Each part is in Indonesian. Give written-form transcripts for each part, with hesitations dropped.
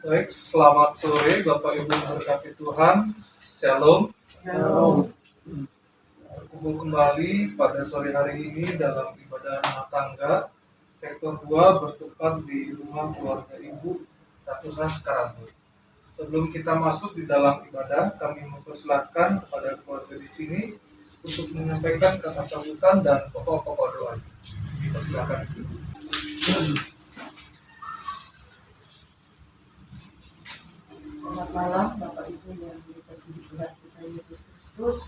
Baik, selamat sore Bapak Ibu berkati Tuhan. Shalom. Shalom. Kumpul kembali pada sore hari ini dalam ibadah rumah tangga sektor 2 bertempat di rumah keluarga Ibu Ratusan Karambut. Sebelum kita masuk di dalam ibadah, kami mempersilahkan kepada keluarga di sini untuk menyampaikan kata sambutan dan pokok-pokok doa. Dipersilakan. Selamat malam Bapak Ibu yang dikasihi Tuhan kita Yesus Kristus.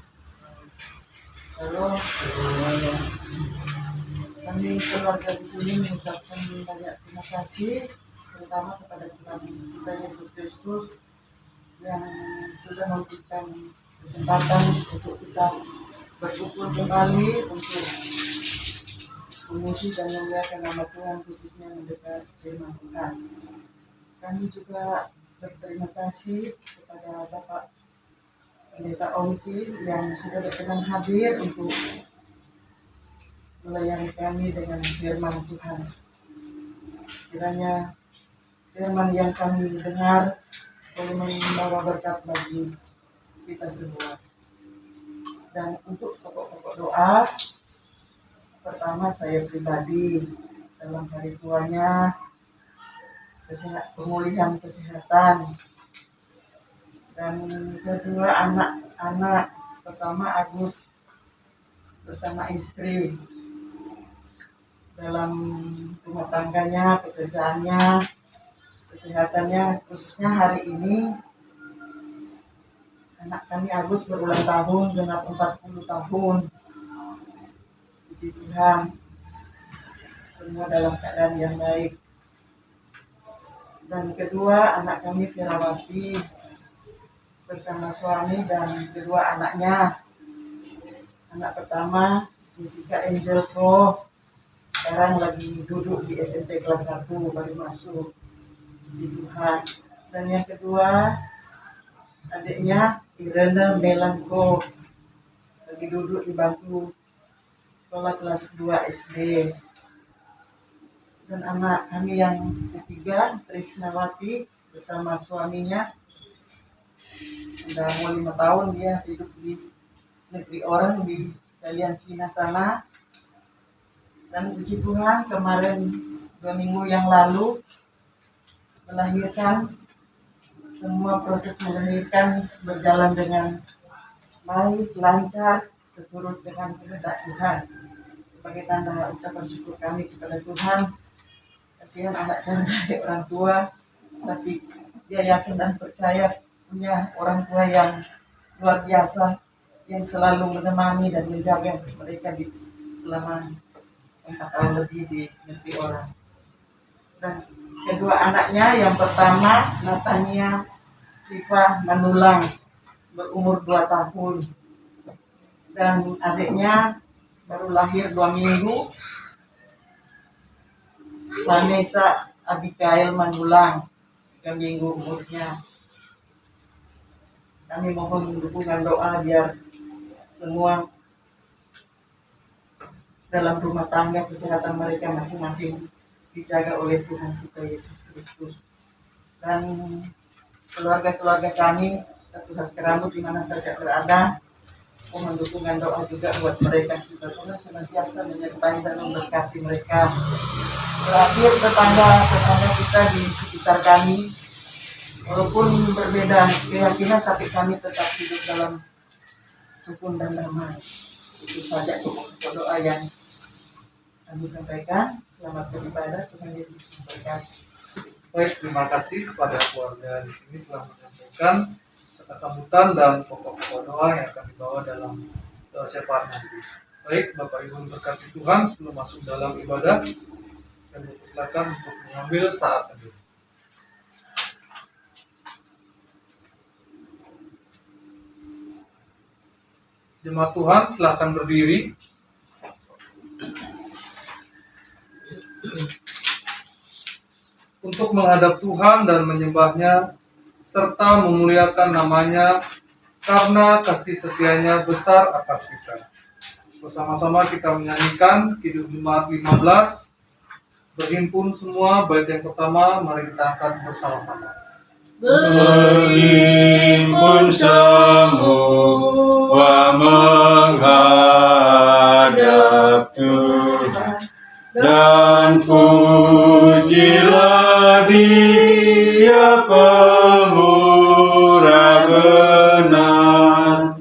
Lalu kami keluarga di sini mengucapkan banyak terima kasih, terutama kepada Tuhan kita Yesus Kristus yang sudah memberikan kesempatan untuk kita berkumpul kembali untuk memuji dan memuliakan nama Tuhan, khususnya mendekat firman Tuhan. Kami juga berterima kasih kepada Bapak Pendeta Ongki yang sudah berkenan hadir untuk melayani kami dengan firman Tuhan. Kiranya firman yang kami dengar boleh membawa berkat bagi kita semua. Dan untuk pokok-pokok doa, pertama saya pribadi dalam hari tuanya, pemulihan kesehatan, dan kedua anak-anak, pertama Agus bersama istri dalam rumah tangganya, pekerjaannya, kesehatannya. Khususnya hari ini anak kami Agus berulang tahun, genap 40 tahun. Puji Tuhan, semua dalam keadaan yang baik. Dan kedua anak kami Firawati bersama suami dan kedua anaknya. Anak pertama Jessica Angel Pro, sekarang lagi duduk di SMP kelas 1, baru masuk. Puji Tuhan. Dan yang kedua adiknya Irene Melanko, lagi duduk di bangku sekolah kelas 2 SD. Dan anak kami yang ketiga Trisnawati bersama suaminya, sudah mau 5 tahun dia hidup di negeri orang di Kalian Sina sana. Dan puji Tuhan, kemarin 2 minggu yang lalu melahirkan. Semua proses melahirkan berjalan dengan baik, lancar, seturut dengan kehendak Tuhan. Sebagai tanda ucapan syukur kami kepada Tuhan, kasihan anak cerdas orang tua, tapi dia yakin dan percaya punya orang tua yang luar biasa, yang selalu menemani dan menjaga mereka selama 4 tahun lebih di negeri orang. Dan kedua anaknya, yang pertama Natania Siva Manulang, berumur 2 tahun, dan adiknya baru lahir 2 minggu, Vanessa Abigail Manulang, 3 minggu umurnya. Kami mohon dukungan doa biar semua dalam rumah tangga kesehatan mereka masing-masing dijaga oleh Tuhan kita Yesus Kristus. Dan keluarga-keluarga kami Ratusan Karambut di mana saja berada, mohon dukungan doa juga buat mereka, supaya Tuhan senantiasa menyertai dan memberkati mereka. Terakhir, tetangga kita di sekitar kami, walaupun berbeda keyakinan, tapi kami tetap hidup dalam rukun dan damai. Itu saja doa yang kami sampaikan. Selamat beribadah, Tuhan Yesus memberkati. Baik, terima kasih kepada keluarga di sini telah menyampaikan kata sambutan dan pokok-pokok doa yang akan dibawa dalam doa syafaat nanti. Baik, Bapak Ibu berkati Tuhan, sebelum masuk dalam ibadah, saya mempersilakan untuk mengambil saat teduh. Jemaat Tuhan, silakan berdiri. Untuk menghadap Tuhan dan menyembahnya, serta memuliakan namanya, karena kasih setianya besar atas kita. Bersama-sama kita menyanyikan Kidung Jemaat 15, berhimpun semua. Bait yang pertama, mari kita angkat bersama-sama. berhimpun semua menghadap Tuhan, dan pujilah Dia pemurah benar.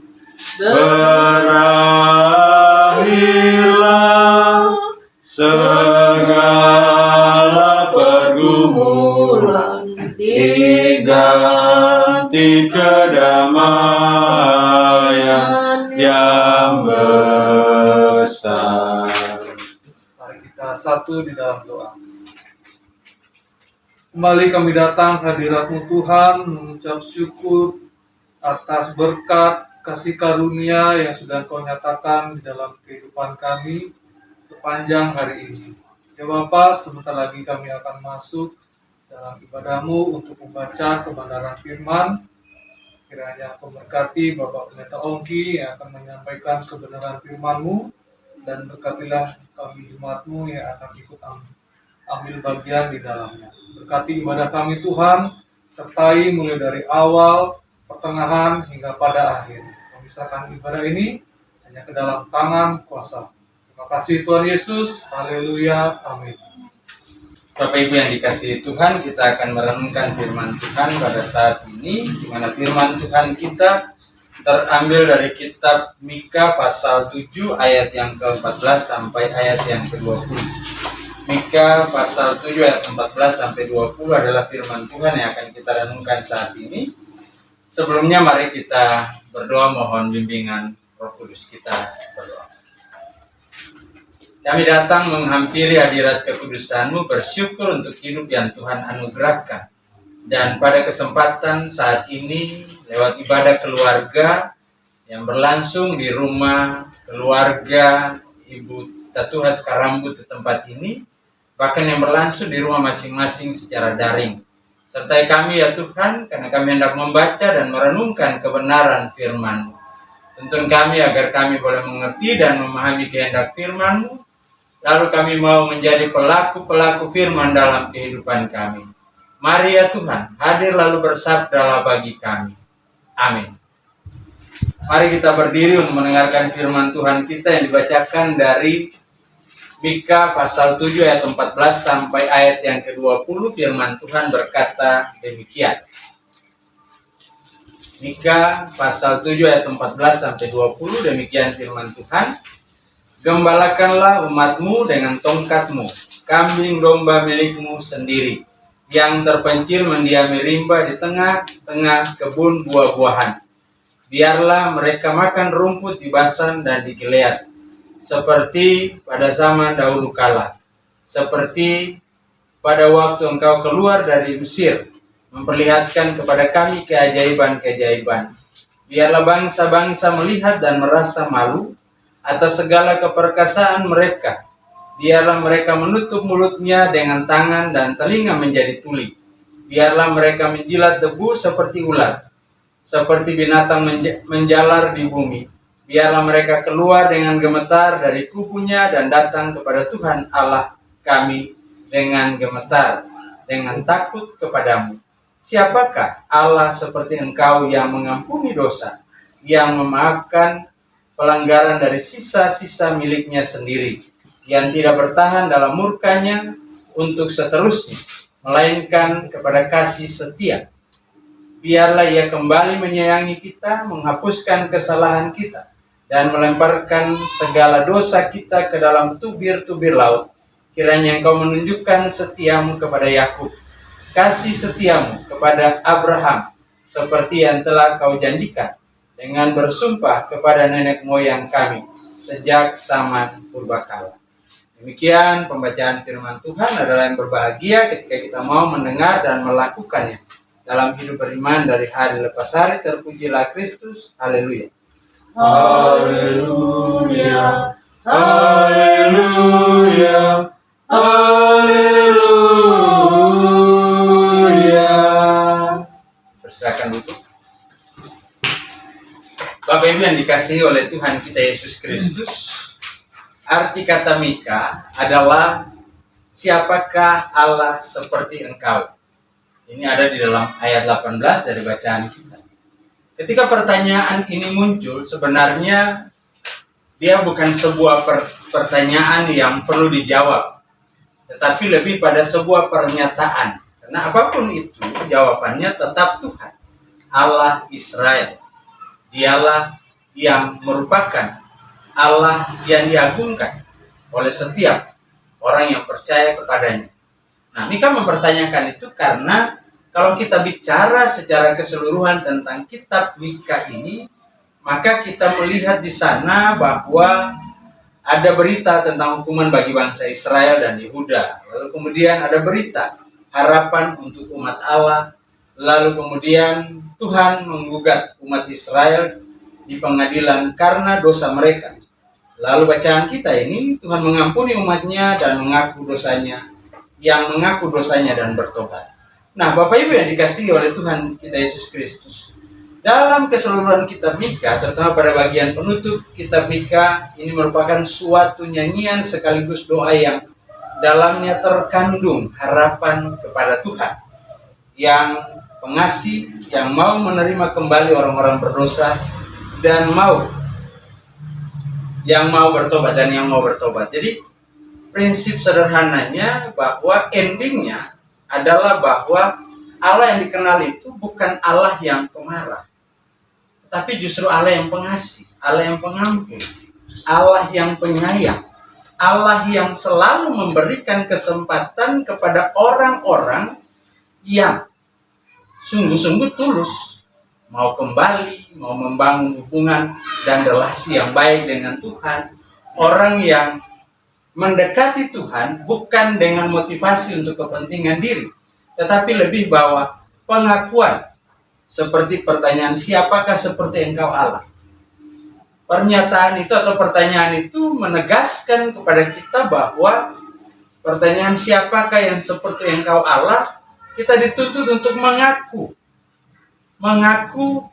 Berakhirlah segala pergumulan, diganti kedamaian yang besar. Mari kita satu di dalam doa. Kembali kami datang hadirat-Mu Tuhan, mengucap syukur atas berkat kasih karunia yang sudah Kau nyatakan di dalam kehidupan kami sepanjang hari ini. Ya Bapa, sebentar lagi kami akan masuk dalam ibadah-Mu untuk membaca kebenaran firman. Kiranya Kau berkati Bapak Pendeta Ongki yang akan menyampaikan kebenaran firman-Mu, dan berkatilah kami jemaat-Mu yang akan ikut ambil bagian di dalamnya. Berkati ibadah kami Tuhan, sertai mulai dari awal, pertengahan, hingga pada akhir. Kami serahkan ibadah ini hanya ke dalam tangan kuasa. Terima kasih Tuhan Yesus, haleluya, amin. Bapak Ibu yang dikasihi Tuhan, kita akan merenungkan firman Tuhan pada saat ini, di mana firman Tuhan kita terambil dari kitab Mika pasal 7 ayat yang ke-14 sampai ayat yang ke-20. Mika pasal 7 ayat 14 sampai 20 adalah firman Tuhan yang akan kita renungkan saat ini. Sebelumnya mari kita berdoa mohon bimbingan Roh Kudus. Kita berdoa. Kami datang menghampiri hadirat kekudusan-Mu, bersyukur untuk hidup yang Tuhan anugerahkan. Dan pada kesempatan saat ini, lewat ibadah keluarga yang berlangsung di rumah keluarga Ibu Tatuhas Karambut di tempat ini, bahkan yang berlangsung di rumah masing-masing secara daring. Sertai kami ya Tuhan, karena kami hendak membaca dan merenungkan kebenaran firman-Mu. Tuntun kami agar kami boleh mengerti dan memahami kehendak firman-Mu, lalu kami mau menjadi pelaku-pelaku firman dalam kehidupan kami. Mari ya Tuhan, hadir lalu bersabdalah bagi kami. Amin. Mari kita berdiri untuk mendengarkan firman Tuhan kita yang dibacakan dari Mika pasal 7 ayat 14 sampai ayat yang ke-20. Firman Tuhan berkata demikian. Mika pasal 7 ayat 14 sampai 20, demikian firman Tuhan. Gembalakanlah umat-Mu dengan tongkat-Mu, kambing domba milik-Mu sendiri, yang terpencil mendiami rimba di tengah-tengah kebun buah-buahan. Biarlah mereka makan rumput di Basan dan di Gilead, seperti pada zaman dahulu kala, seperti pada waktu Engkau keluar dari Mesir, memperlihatkan kepada kami keajaiban-keajaiban. Biarlah bangsa-bangsa melihat dan merasa malu atas segala keperkasaan mereka. Biarlah mereka menutup mulutnya dengan tangan dan telinga menjadi tuli. Biarlah mereka menjilat debu seperti ular, seperti binatang menjalar di bumi. Biarlah mereka keluar dengan gemetar dari kubunya dan datang kepada Tuhan Allah kami dengan gemetar, dengan takut kepadamu. Siapakah Allah seperti Engkau yang mengampuni dosa, yang memaafkan pelanggaran dari sisa-sisa miliknya sendiri, yang tidak bertahan dalam murkanya untuk seterusnya, melainkan kepada kasih setia. Biarlah Ia kembali menyayangi kita, menghapuskan kesalahan kita, dan melemparkan segala dosa kita ke dalam tubir-tubir laut. Kiranya Engkau menunjukkan setiamu kepada Yakub, kasih setiamu kepada Abraham, seperti yang telah Kau janjikan dengan bersumpah kepada nenek moyang kami sejak zaman purbakala. Demikian pembacaan firman Tuhan. Adalah yang berbahagia ketika kita mau mendengar dan melakukannya dalam hidup beriman dari hari lepas hari. Terpujilah Kristus. Haleluya. Haleluya, haleluya, haleluya. Persilakan duduk. Bapak Ibu yang dikasihi oleh Tuhan kita Yesus Kristus, arti kata Mika adalah siapakah Allah seperti Engkau. Ini ada di dalam ayat 18 dari bacaan kita. Ketika pertanyaan ini muncul, sebenarnya dia bukan sebuah pertanyaan yang perlu dijawab, tetapi lebih pada sebuah pernyataan. Karena apapun itu, jawabannya tetap Tuhan, Allah Israel. Dialah yang merupakan Allah yang diagungkan oleh setiap orang yang percaya kepadanya. Nah, Mika mempertanyakan itu karena kalau kita bicara secara keseluruhan tentang kitab Mika ini, maka kita melihat di sana bahwa ada berita tentang hukuman bagi bangsa Israel dan Yehuda. Lalu kemudian ada berita harapan untuk umat Allah. Lalu kemudian Tuhan menggugat umat Israel di pengadilan karena dosa mereka. Lalu bacaan kita ini, Tuhan mengampuni umatnya dan mengaku dosanya, yang mengaku dosanya dan bertobat. Nah, Bapak Ibu yang dikasihi oleh Tuhan kita Yesus Kristus, dalam keseluruhan kitab Mika, terutama pada bagian penutup kitab Mika, ini merupakan suatu nyanyian sekaligus doa yang dalamnya terkandung harapan kepada Tuhan yang pengasih, yang mau menerima kembali orang-orang berdosa dan yang mau bertobat. Jadi prinsip sederhananya bahwa endingnya adalah bahwa Allah yang dikenal itu bukan Allah yang pemarah, tetapi justru Allah yang pengasih, Allah yang pengampun, Allah yang penyayang, Allah yang selalu memberikan kesempatan kepada orang-orang yang sungguh-sungguh tulus mau kembali, mau membangun hubungan dan relasi yang baik dengan Tuhan. Orang yang mendekati Tuhan bukan dengan motivasi untuk kepentingan diri, tetapi lebih bahwa pengakuan seperti pertanyaan, siapakah seperti Engkau Allah? Pernyataan itu atau pertanyaan itu menegaskan kepada kita bahwa pertanyaan siapakah yang seperti Engkau Allah, kita dituntut untuk mengaku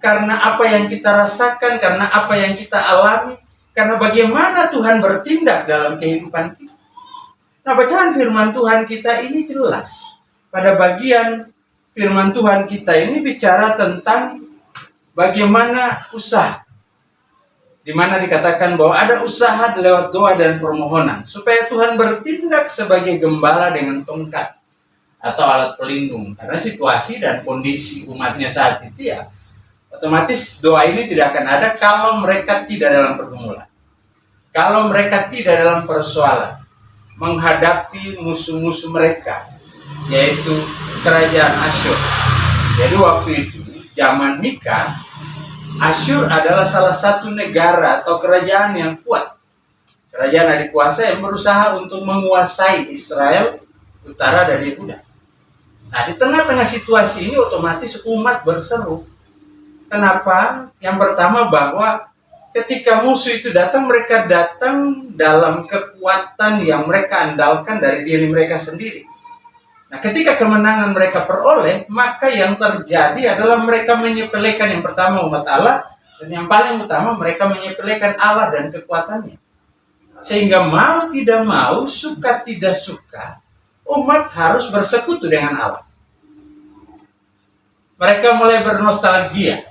karena apa yang kita rasakan, karena apa yang kita alami, karena bagaimana Tuhan bertindak dalam kehidupan kita. Nah, bacaan firman Tuhan kita ini jelas. Pada bagian firman Tuhan kita ini bicara tentang bagaimana usaha. Di mana dikatakan bahwa ada usaha lewat doa dan permohonan. Supaya Tuhan bertindak sebagai gembala dengan tongkat atau alat pelindung. Karena situasi dan kondisi umatnya saat itu ya, otomatis doa ini tidak akan ada kalau mereka tidak dalam pergumulan. Kalau mereka tidak dalam persoalan, menghadapi musuh-musuh mereka, yaitu kerajaan Asyur. Jadi waktu itu, zaman Mika, Asyur adalah salah satu negara atau kerajaan yang kuat. Kerajaan adikuasa yang berusaha untuk menguasai Israel, utara dan Yehuda. Nah, di tengah-tengah situasi ini otomatis umat berseru. Kenapa? Yang pertama bahwa ketika musuh itu datang, mereka datang dalam kekuatan yang mereka andalkan dari diri mereka sendiri. Nah, ketika kemenangan mereka peroleh, maka yang terjadi adalah mereka menyepelekan yang pertama umat Allah, dan yang paling utama mereka menyepelekan Allah dan kekuatannya. Sehingga mau tidak mau, suka tidak suka, umat harus bersekutu dengan Allah. Mereka mulai bernostalgia.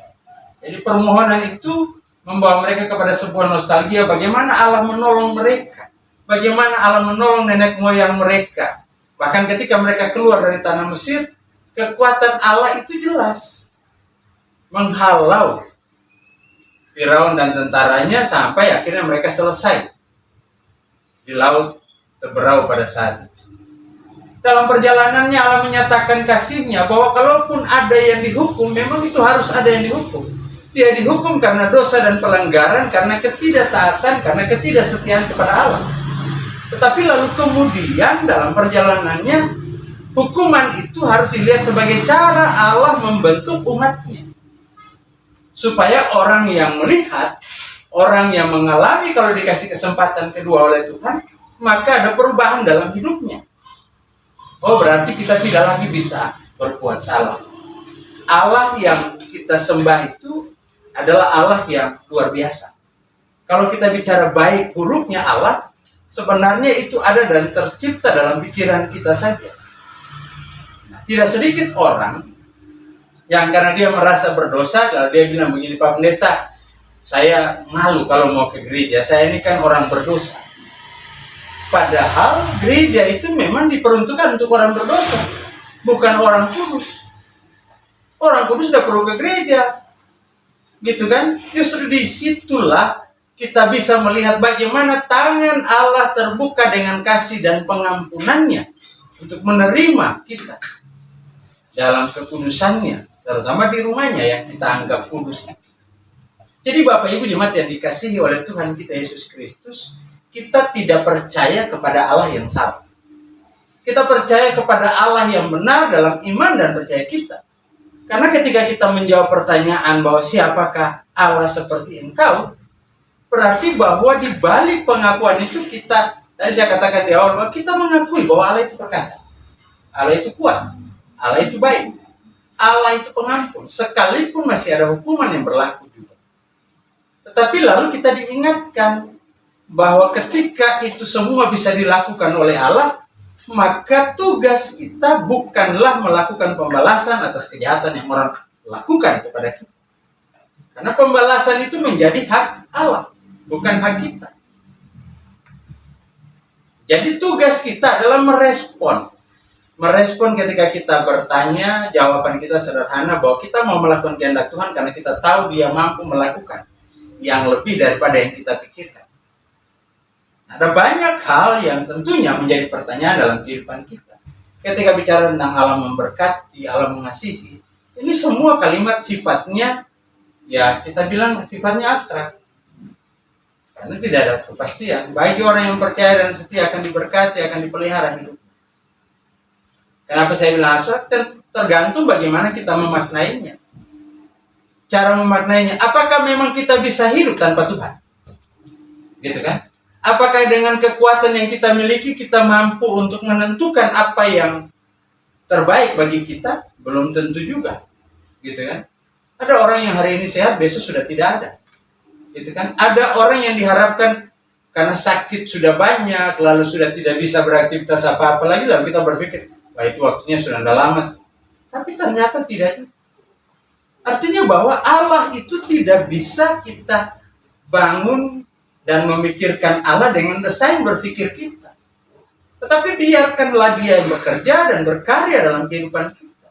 Jadi permohonan itu membawa mereka kepada sebuah nostalgia bagaimana Allah menolong mereka, bagaimana Allah menolong nenek moyang mereka. Bahkan ketika mereka keluar dari tanah Mesir, kekuatan Allah itu jelas menghalau Firaun dan tentaranya sampai akhirnya mereka selesai di laut Teberau pada saat itu. Dalam perjalanannya Allah menyatakan kasih-Nya bahwa kalaupun ada yang dihukum, memang itu harus ada yang dihukum. Dia dihukum karena dosa dan pelanggaran, karena ketidaktaatan, karena ketidaksetiaan kepada Allah. Tetapi lalu kemudian dalam perjalanannya, hukuman itu harus dilihat sebagai cara Allah membentuk umatnya. Supaya orang yang melihat, orang yang mengalami kalau dikasih kesempatan kedua oleh Tuhan, maka ada perubahan dalam hidupnya. Oh, berarti kita tidak lagi bisa berbuat salah. Allah yang kita sembah itu adalah Allah yang luar biasa. Kalau kita bicara baik buruknya Allah, sebenarnya itu ada dan tercipta dalam pikiran kita saja. Nah, tidak sedikit orang yang karena dia merasa berdosa, lalu dia bilang begini, Pak Pendeta, saya malu kalau mau ke gereja, saya ini kan orang berdosa. Padahal gereja itu memang diperuntukkan untuk orang berdosa, bukan orang kudus. Orang kudus tidak perlu ke gereja, gitu kan? Justru disitulah kita bisa melihat bagaimana tangan Allah terbuka dengan kasih dan pengampunannya untuk menerima kita dalam kekudusannya, terutama di rumahnya yang kita anggap kudus. Jadi Bapak Ibu jemaat yang dikasihi oleh Tuhan kita Yesus Kristus, kita tidak percaya kepada Allah yang salah. Kita percaya kepada Allah yang benar dalam iman dan percaya kita. Karena ketika kita menjawab pertanyaan bahwa siapakah Allah seperti engkau, berarti bahwa di balik pengakuan itu kita, tadi saya katakan di awal, bahwa kita mengakui bahwa Allah itu perkasa, Allah itu kuat, Allah itu baik, Allah itu pengampun, sekalipun masih ada hukuman yang berlaku juga. Tetapi lalu kita diingatkan bahwa ketika itu semua bisa dilakukan oleh Allah, maka tugas kita bukanlah melakukan pembalasan atas kejahatan yang orang lakukan kepada kita. Karena pembalasan itu menjadi hak Allah, bukan hak kita. Jadi tugas kita adalah merespon. Merespon ketika kita bertanya, jawaban kita sederhana bahwa kita mau melakukan kehendak Tuhan karena kita tahu Dia mampu melakukan yang lebih daripada yang kita pikirkan. Ada banyak hal yang tentunya menjadi pertanyaan dalam kehidupan kita. Ketika bicara tentang Allah memberkati, Allah mengasihi, ini semua kalimat sifatnya, ya kita bilang sifatnya abstrak. Karena tidak ada kepastian. Bagi orang yang percaya dan setia akan diberkati, akan dipelihara hidup. Kenapa saya bilang abstrak? Tergantung bagaimana kita memaknainya. Cara memaknainya, apakah memang kita bisa hidup tanpa Tuhan? Gitu kan? Apakah dengan kekuatan yang kita miliki, kita mampu untuk menentukan apa yang terbaik bagi kita? Belum tentu juga. Gitu kan? Ada orang yang hari ini sehat, besok sudah tidak ada. Gitu kan? Ada orang yang diharapkan karena sakit sudah banyak, lalu sudah tidak bisa beraktivitas apa-apa lagi, lalu kita berpikir, wah itu waktunya sudah tidak lama. Tapi ternyata tidak. Artinya bahwa Allah itu tidak bisa kita bangun dan memikirkan Allah dengan desain berpikir kita. Tetapi biarkanlah Dia bekerja dan berkarya dalam kehidupan kita.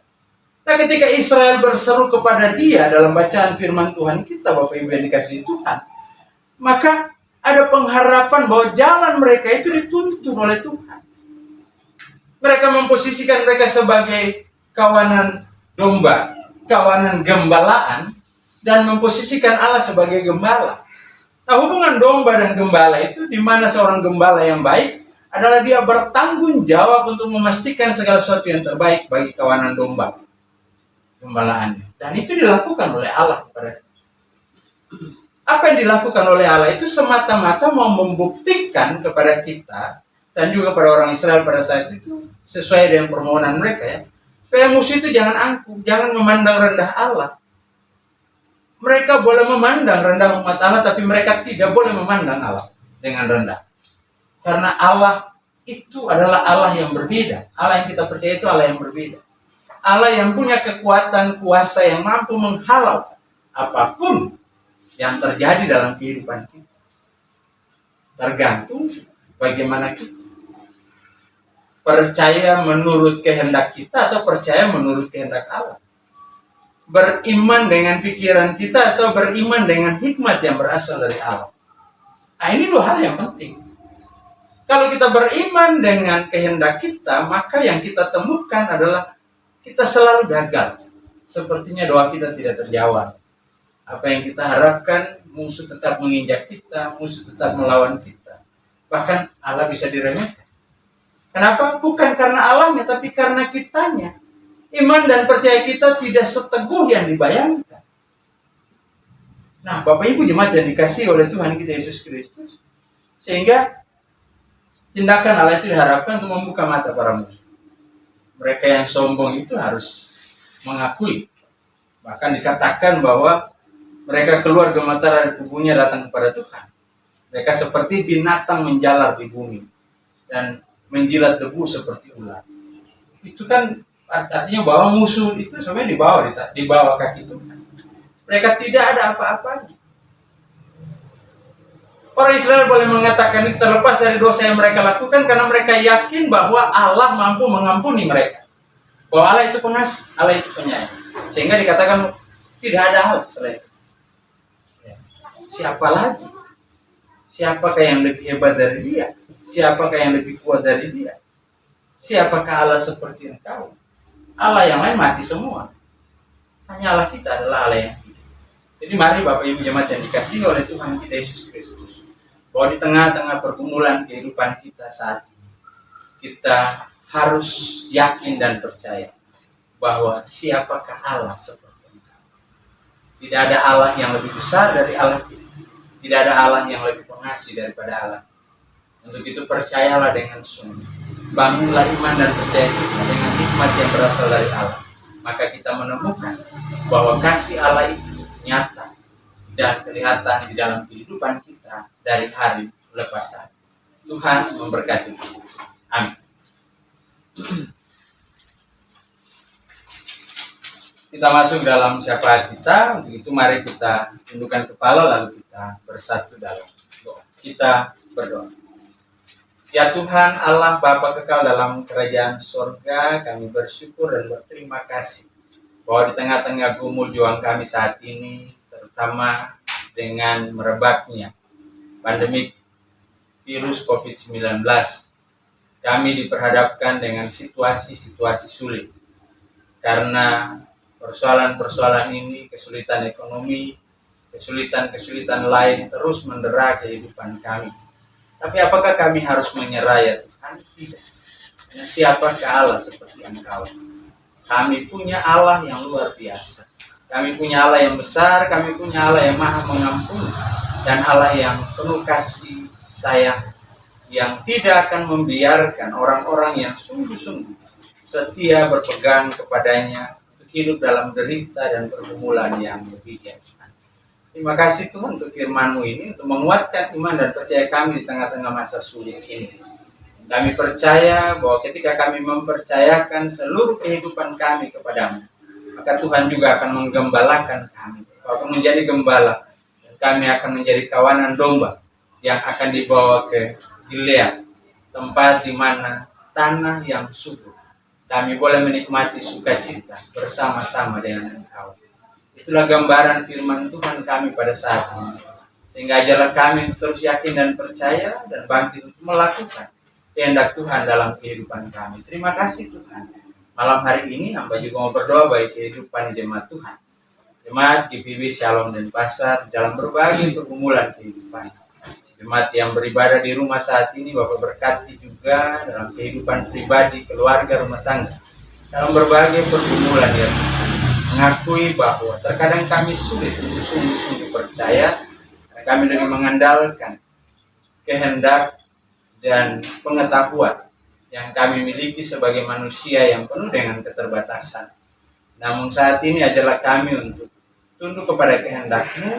Nah, ketika Israel berseru kepada Dia dalam bacaan firman Tuhan kita, Bapak Ibu yang dikasihi Tuhan, maka ada pengharapan bahwa jalan mereka itu dituntun oleh Tuhan. Mereka memposisikan mereka sebagai kawanan domba, kawanan gembalaan, dan memposisikan Allah sebagai gembala. Nah, hubungan domba dan gembala itu, di mana seorang gembala yang baik adalah dia bertanggung jawab untuk memastikan segala sesuatu yang terbaik bagi kawanan domba, gembalaannya. Dan itu dilakukan oleh Allah kepada kita. Apa yang dilakukan oleh Allah itu semata-mata mau membuktikan kepada kita dan juga pada orang Israel pada saat itu, sesuai dengan permohonan mereka ya, supaya musuh itu jangan angkuh, jangan memandang rendah Allah. Mereka boleh memandang rendah umat Allah, tapi mereka tidak boleh memandang Allah dengan rendah. Karena Allah itu adalah Allah yang berbeda. Allah yang kita percaya itu Allah yang berbeda. Allah yang punya kekuatan, kuasa yang mampu menghalau apapun yang terjadi dalam kehidupan kita. Tergantung bagaimana kita. Percaya menurut kehendak kita atau percaya menurut kehendak Allah. Beriman dengan pikiran kita atau beriman dengan hikmat yang berasal dari Allah. Nah, ini dua hal yang penting. Kalau kita beriman dengan kehendak kita, maka yang kita temukan adalah kita selalu gagal. Sepertinya doa kita tidak terjawab. Apa yang kita harapkan, musuh tetap menginjak kita, musuh tetap melawan kita. Bahkan Allah bisa diremehkan. Kenapa? Bukan karena Allahnya, tapi karena kitanya. Iman dan percaya kita tidak seteguh yang dibayangkan. Nah, Bapak Ibu jemaat yang dikasihi oleh Tuhan kita Yesus Kristus, sehingga tindakan Allah itu diharapkan untuk membuka mata para musuh. Mereka yang sombong itu harus mengakui. Bahkan dikatakan bahwa mereka keluar gemetar dari tubuhnya datang kepada Tuhan. Mereka seperti binatang menjalar di bumi dan menjilat debu seperti ular. Itu kan artinya bahwa musuh itu sebenarnya di bawah kaki Tuhan. Mereka tidak ada apa-apanya. Orang Israel boleh mengatakan itu terlepas dari dosa yang mereka lakukan karena mereka yakin bahwa Allah mampu mengampuni mereka. Bahwa Allah itu pengasih, Allah itu penyayang. Sehingga dikatakan tidak ada hal selain itu. Siapa lagi? Siapakah yang lebih hebat dari dia? Siapakah yang lebih kuat dari dia? Siapakah Allah seperti engkau? Allah yang lain mati semua. Hanya Allah kita adalah Allah yang hidup. Jadi mari Bapak Ibu jemaat yang dikasihi oleh Tuhan kita Yesus Kristus, bahwa di tengah-tengah pergumulan kehidupan kita saat ini, kita harus yakin dan percaya bahwa siapakah Allah seperti engkau. Tidak ada Allah yang lebih besar dari Allah kita. Tidak ada Allah yang lebih pengasih daripada Allah. Untuk itu percayalah dengan sungguh. Bangunlah iman dan percaya kita dengan hikmat yang berasal dari Allah. Maka kita menemukan bahwa kasih Allah itu nyata dan kelihatan di dalam kehidupan kita dari hari lepas hari. Tuhan memberkati kita. Amin. Kita masuk dalam syafaat kita. Untuk itu mari kita tundukkan kepala lalu kita bersatu dalam doa. Kita berdoa. Ya Tuhan Allah Bapa kekal dalam kerajaan sorga, kami bersyukur dan berterima kasih bahwa di tengah-tengah gumul juang kami saat ini, terutama dengan merebaknya pandemi virus COVID-19, kami diperhadapkan dengan situasi-situasi sulit. Karena persoalan-persoalan ini, kesulitan ekonomi, kesulitan-kesulitan lain terus mendera kehidupan kami. Tapi apakah kami harus menyerah ya Tuhan? Tidak. Siapakah Allah seperti Engkau? Kami punya Allah yang luar biasa. Kami punya Allah yang besar, kami punya Allah yang maha mengampuni. Dan Allah yang penuh kasih sayang, yang tidak akan membiarkan orang-orang yang sungguh-sungguh setia berpegang kepadanya untuk hidup dalam derita dan pergumulan yang demikian. Terima kasih Tuhan untuk firman-Mu ini, untuk menguatkan iman dan percaya kami di tengah-tengah masa sulit ini. Kami percaya bahwa ketika kami mempercayakan seluruh kehidupan kami kepadamu, maka Tuhan juga akan menggembalakan kami. Kau akan menjadi gembala, dan kami akan menjadi kawanan domba yang akan dibawa ke Gilead, tempat di mana tanah yang subur. Kami boleh menikmati sukacita bersama-sama dengan Engkau. Itulah gambaran firman Tuhan kami pada saat ini. Sehingga ajarlah kami terus yakin dan percaya dan bangkit untuk melakukan kehendak Tuhan dalam kehidupan kami. Terima kasih Tuhan. Malam hari ini hamba juga mau berdoa bagi kehidupan jemaat Tuhan. Jemaat GPB Shalom dan Pasar dalam berbagai pergumulan kehidupan. Jemaat yang beribadah di rumah saat ini Bapak berkati juga dalam kehidupan pribadi, keluarga, rumah tangga. Dalam berbagai pergumulan ya Tuhan. Mengakui bahwa terkadang kami sulit untuk sungguh-sungguh percaya karena kami lebih mengandalkan kehendak dan pengetahuan yang kami miliki sebagai manusia yang penuh dengan keterbatasan. Namun saat ini adalah kami untuk tunduk kepada kehendak-Mu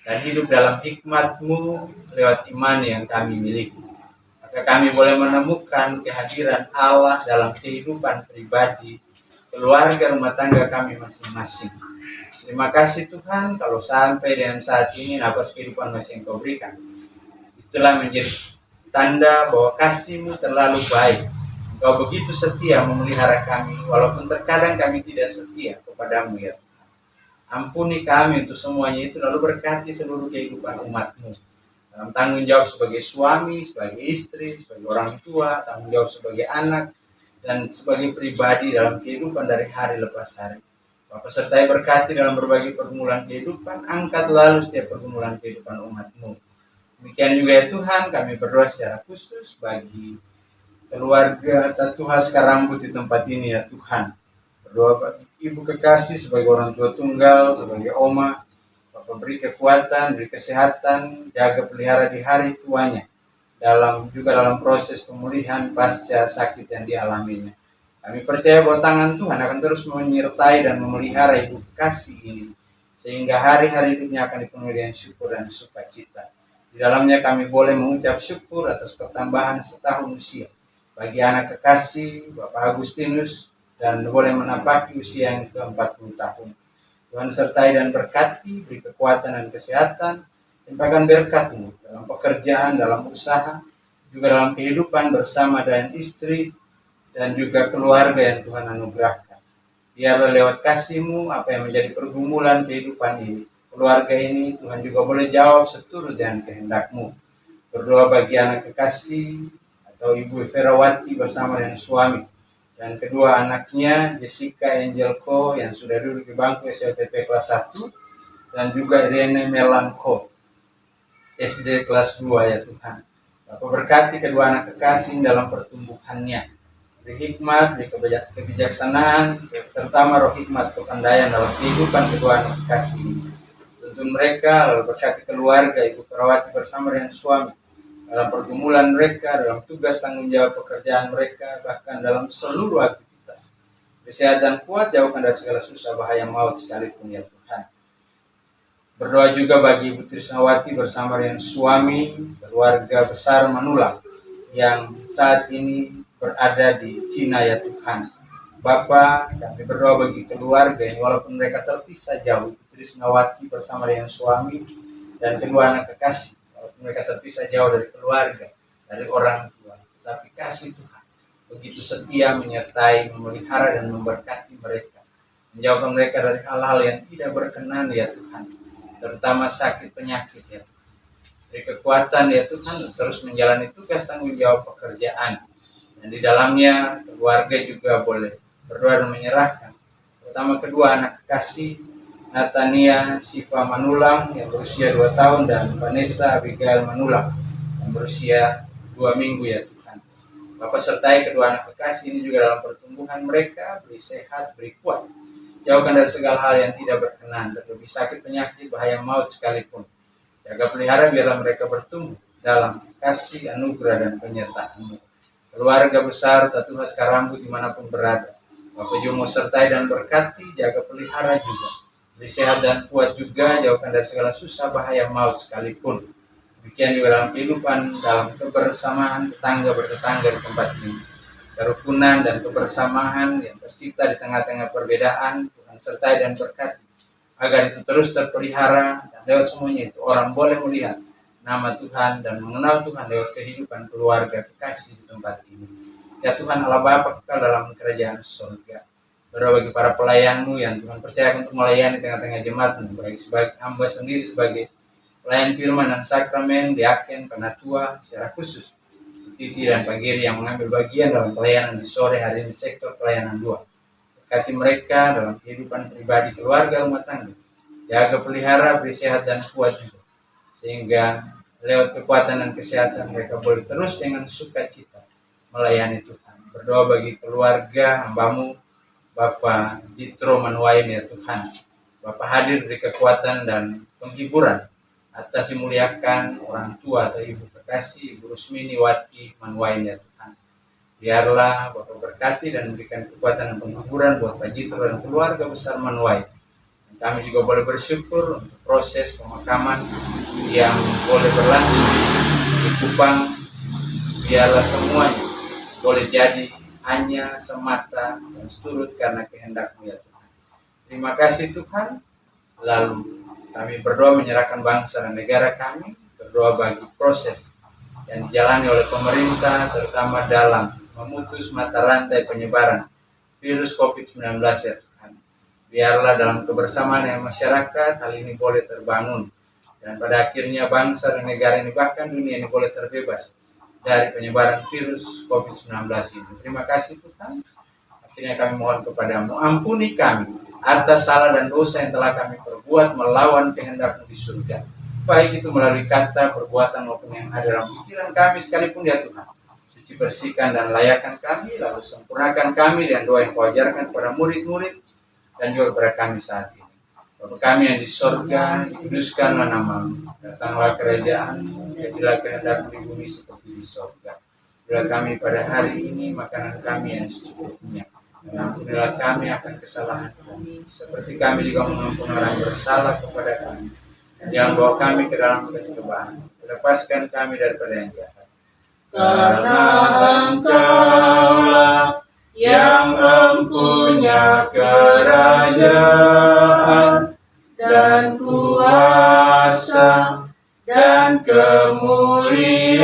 dan hidup dalam hikmat-Mu lewat iman yang kami miliki. Maka kami boleh menemukan kehadiran Allah dalam kehidupan pribadi, keluarga, rumah tangga kami masing-masing. Terima kasih Tuhan kalau sampai dengan saat ini nafas kehidupan masih Engkau berikan. Itulah menjadi tanda bahwa kasih-Mu terlalu baik. Engkau begitu setia memelihara kami walaupun terkadang kami tidak setia kepadamu ya Tuhan. Ampuni kami untuk semuanya itu lalu berkati seluruh kehidupan umat-Mu. Dalam tanggung jawab sebagai suami, sebagai istri, sebagai orang tua, tanggung jawab sebagai anak, dan sebagai pribadi dalam kehidupan dari hari lepas hari. Bapak sertai berkati dalam berbagai pergumulan kehidupan, angkat lalu setiap pergumulan kehidupan umat-Mu. Demikian juga ya Tuhan, kami berdoa secara khusus bagi keluarga Tatuhas Karambut di tempat ini ya Tuhan. Berdoa bagi ibu kekasih sebagai orang tua tunggal, sebagai oma. Bapak beri kekuatan, beri kesehatan, jaga pelihara di hari tuanya. Dalam proses pemulihan pasca sakit yang dialaminya. Kami percaya bahwa tangan Tuhan akan terus menyertai dan memelihara ibu kasih ini, sehingga hari-hari hidupnya akan dipenuhi dengan syukur dan sukacita. Di dalamnya kami boleh mengucap syukur atas pertambahan setahun usia bagi anak kekasih Bapak Agustinus, dan boleh menapaki usia yang ke-40 tahun. Tuhan sertai dan berkati, beri kekuatan dan kesehatan, limpahkan berkat-Mu dalam pekerjaan, dalam usaha, juga dalam kehidupan bersama dengan istri, dan juga keluarga yang Tuhan anugerahkan. Biarlah lewat kasih-Mu, apa yang menjadi pergumulan kehidupan ini, keluarga ini, Tuhan juga boleh jawab seturut dengan kehendak-Mu. Berdoa bagi anak kekasih, atau Ibu Ferawati bersama dengan suami, dan kedua anaknya Jessica Angelko yang sudah duduk di bangku SLTP kelas 1, dan juga Irene Melanko SD kelas 2 ya Tuhan. Bapa berkati kedua anak kekasih dalam pertumbuhannya. Beri hikmat, beri kebijaksanaan, terutama roh hikmat kepandaian dalam kehidupan kedua anak kekasih ini. Tuntun mereka, lalu berkati keluarga Ibu Ferawati bersama dengan suami, dalam pergumulan mereka, dalam tugas tanggung jawab pekerjaan mereka, bahkan dalam seluruh aktivitas. Kesehatan kuat, jauhkan dari segala susah, bahaya, maut sekalipun ya Tuhan. Berdoa juga bagi Ibu Trisnawati bersama dengan suami, keluarga besar Manulang, yang saat ini berada di Cina ya Tuhan. Bapa, kami berdoa bagi keluarga ini, walaupun mereka terpisah jauh, Ibu Trisnawati bersama dengan suami, dan kedua anak kekasih, mereka terpisah jauh dari keluarga, dari orang tua, tapi kasih Tuhan begitu setia menyertai, memelihara dan memberkati mereka, menjauhkan mereka dari hal-hal yang tidak berkenan ya Tuhan, terutama sakit penyakit ya Tuhan. Beri kekuatan ya Tuhan terus menjalani tugas tanggung jawab pekerjaan, dan di dalamnya keluarga juga boleh berdoa dan menyerahkan, terutama kedua anak kekasih Natania Siva Manulang yang berusia 2 tahun, dan Vanessa Abigail Manulang yang berusia 2 minggu ya Tuhan. Bapak sertai kedua anak kekasih ini juga dalam pertumbuhan mereka, beri sehat, beri kuat. Jauhkan dari segala hal yang tidak berkenan, terlebih sakit penyakit, bahaya maut sekalipun. Jaga pelihara biarlah mereka bertumbuh dalam kasih, anugerah, dan penyertaan-Mu. Keluarga besar Tatu Haskar Rambut dimanapun berada, Bapak juga mau sertai dan berkati, jaga pelihara juga. Beri sehat dan kuat juga, jauhkan dari segala susah, bahaya, maut sekalipun. Demikian juga dalam kehidupan, dalam kebersamaan tetangga bertetangga di tempat ini. Kerukunan dan kebersamaan yang tercipta di tengah-tengah perbedaan, Tuhan sertai dan berkati, agar itu terus terpelihara, dan lewat semuanya itu orang boleh melihat nama Tuhan dan mengenal Tuhan lewat kehidupan keluarga kekasih di tempat ini. Ya Tuhan Allah Bapa kekal dalam kerajaan surga. Berdoa bagi para pelayan-Mu yang Tuhan percayakan untuk melayani tengah-tengah jemaat-Mu, baik sebagai hamba sendiri sebagai pelayan firman dan sakramen, diaken, penatua, secara khusus Titi dan Pak Giri yang mengambil bagian dalam pelayanan di sore hari ini sektor pelayanan 2. Berkati mereka dalam kehidupan pribadi, keluarga, rumah tangga. Jaga pelihara, beri sehat dan kuat juga, sehingga lewat kekuatan dan kesehatan mereka boleh terus dengan sukacita melayani Tuhan. Berdoa bagi keluarga hamba-Mu Bapak Jitro Manuwain ya Tuhan. Bapak hadir di kekuatan dan penghiburan atas dimuliakan orang tua atau ibu kekasih, Ibu Rusmini Wati Manuwain ya Tuhan. Biarlah Bapak berkati dan memberikan kekuatan dan penghiburan buat Pak Jitro dan keluarga besar Manuwain. Kami juga boleh bersyukur untuk proses pemakaman yang boleh berlangsung di Kupang. Biarlah semuanya boleh jadi hanya semata dan seturut karena kehendak-Mu ya Tuhan. Terima kasih Tuhan. Lalu kami berdoa menyerahkan bangsa dan negara kami, berdoa bagi proses yang dijalani oleh pemerintah, terutama dalam memutus mata rantai penyebaran virus COVID-19 ya Tuhan. Biarlah dalam kebersamaan yang masyarakat hal ini boleh terbangun, dan pada akhirnya bangsa dan negara ini bahkan dunia ini boleh terbebas dari penyebaran virus COVID-19 ini. Terima kasih Tuhan. Akhirnya kami mohon kepadamu, ampuni kami atas salah dan dosa yang telah kami perbuat melawan kehendak-Mu di surga. Baik itu melalui kata, perbuatan maupun yang ada dalam pikiran kami sekalipun ya Tuhan. Suci bersihkan dan layakkan kami, lalu sempurnakan kami dengan doa yang Kau ajarkan kepada murid-murid dan juga kepada kami saat ini. Bapa kami yang di sorga, dikuduskanlah nama-Mu, datanglah kerajaan-Mu, jadilah kehendak-Mu di bumi seperti di sorga. Berilah kami pada hari ini makanan kami yang secukupnya, dan ampunilah kami akan kesalahan kami, seperti kami juga mengampuni orang bersalah kepada kami. Dan jangan bawa kami ke dalam pencobaan, lepaskan kami daripada yang jahat. Karena Engkaulah yang empunya kerajaan dan kuasa dan kemuliaan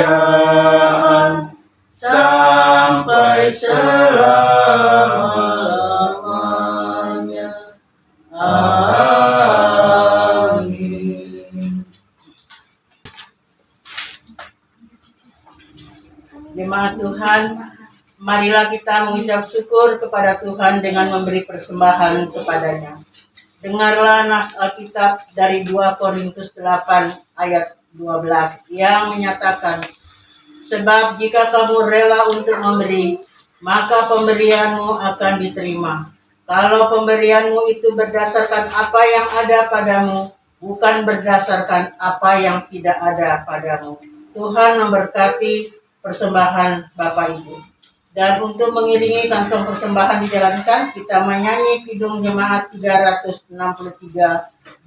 sampai selama-lamanya. Amin. Jemaat Tuhan, marilah kita mengucap syukur kepada Tuhan dengan memberi persembahan kepadanya. Dengarlah nas Alkitab dari 2 Korintus 8 ayat 12 yang menyatakan, sebab jika kamu rela untuk memberi, maka pemberianmu akan diterima. Kalau pemberianmu itu berdasarkan apa yang ada padamu, bukan berdasarkan apa yang tidak ada padamu. Tuhan memberkati persembahan Bapak Ibu. Dan untuk mengiringi kantong persembahan dijalankan, kita menyanyi Kidung Jemaat 363,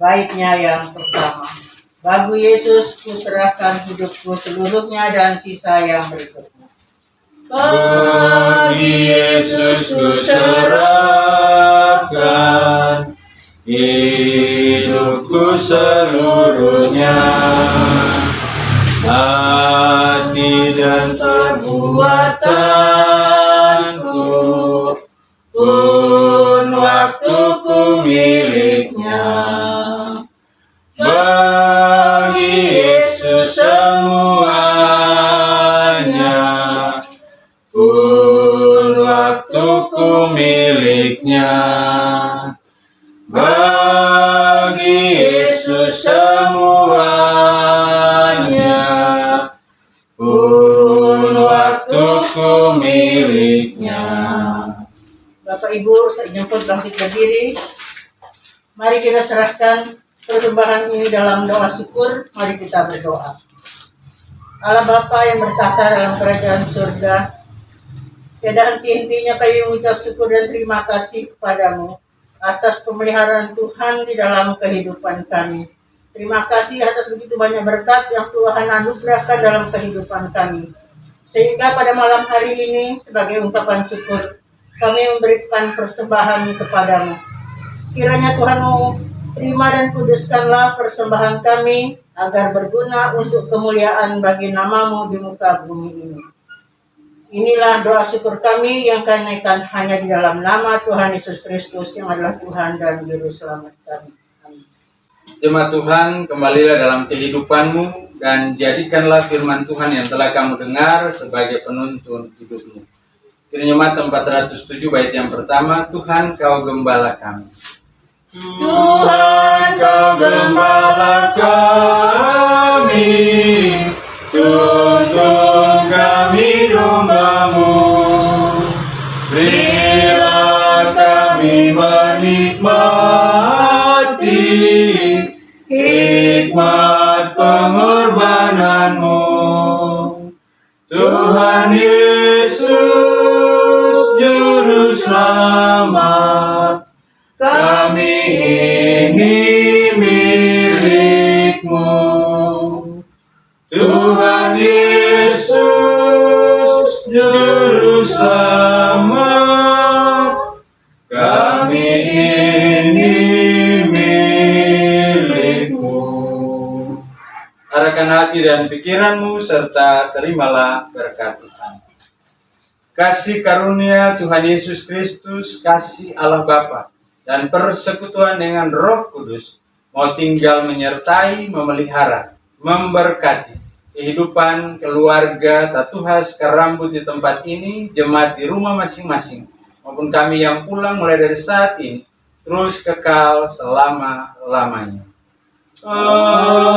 baitnya yang pertama. Bagi Yesus kuserahkan hidupku seluruhnya dan sisa yang berikutnya. Bagi Yesus kuserahkan hidupku seluruhnya, hati dan perbuatanku pun waktuku miliknya. Bagi Yesus semuanya, pun waktuku miliknya. Bagi Yesus semuanya, pun waktuku miliknya. Bapak Ibu, sejemput bangkit berdiri. Mari kita serahkan persembahan ini dalam doa syukur. Mari kita berdoa. Allah Bapa yang bertahta dalam kerajaan surga, tiada henti-hentinya kami mengucap syukur dan terima kasih kepadamu atas pemeliharaan Tuhan di dalam kehidupan kami. Terima kasih atas begitu banyak berkat yang Tuhan anugerahkan dalam kehidupan kami. Sehingga pada malam hari ini sebagai ungkapan syukur, kami memberikan persembahan kepadamu. Kiranya Tuhan mau terima dan kuduskanlah persembahan kami agar berguna untuk kemuliaan bagi namamu di muka bumi ini. Inilah doa syukur kami yang kami naikkan hanya di dalam nama Tuhan Yesus Kristus yang adalah Tuhan dan Juru Selamat kami. Amin. Jemaat Tuhan, kembalilah dalam kehidupanmu dan jadikanlah firman Tuhan yang telah kamu dengar sebagai penuntun hidupmu. Kiranya Mazmur 407 bait yang pertama, Tuhan kau gembala kami. Tuhan kau gembala kami, tuntun kami domba-Mu. Berilah kami menikmati hikmat pengorbanan-Mu. Tuhan Yesus Juru Selamat, kami ini milik-Mu. Tuhan Yesus Juru Selamat, kami ini milik-Mu. Arahkan hati dan pikiranmu serta terimalah berkat Tuhan. Kasih karunia Tuhan Yesus Kristus, kasih Allah Bapa, dan persekutuan dengan Roh Kudus mau tinggal menyertai, memelihara, memberkati kehidupan keluarga Tatuhas Karambut di tempat ini, jemaat di rumah masing-masing, maupun kami yang pulang mulai dari saat ini, terus kekal selama-lamanya. Amin.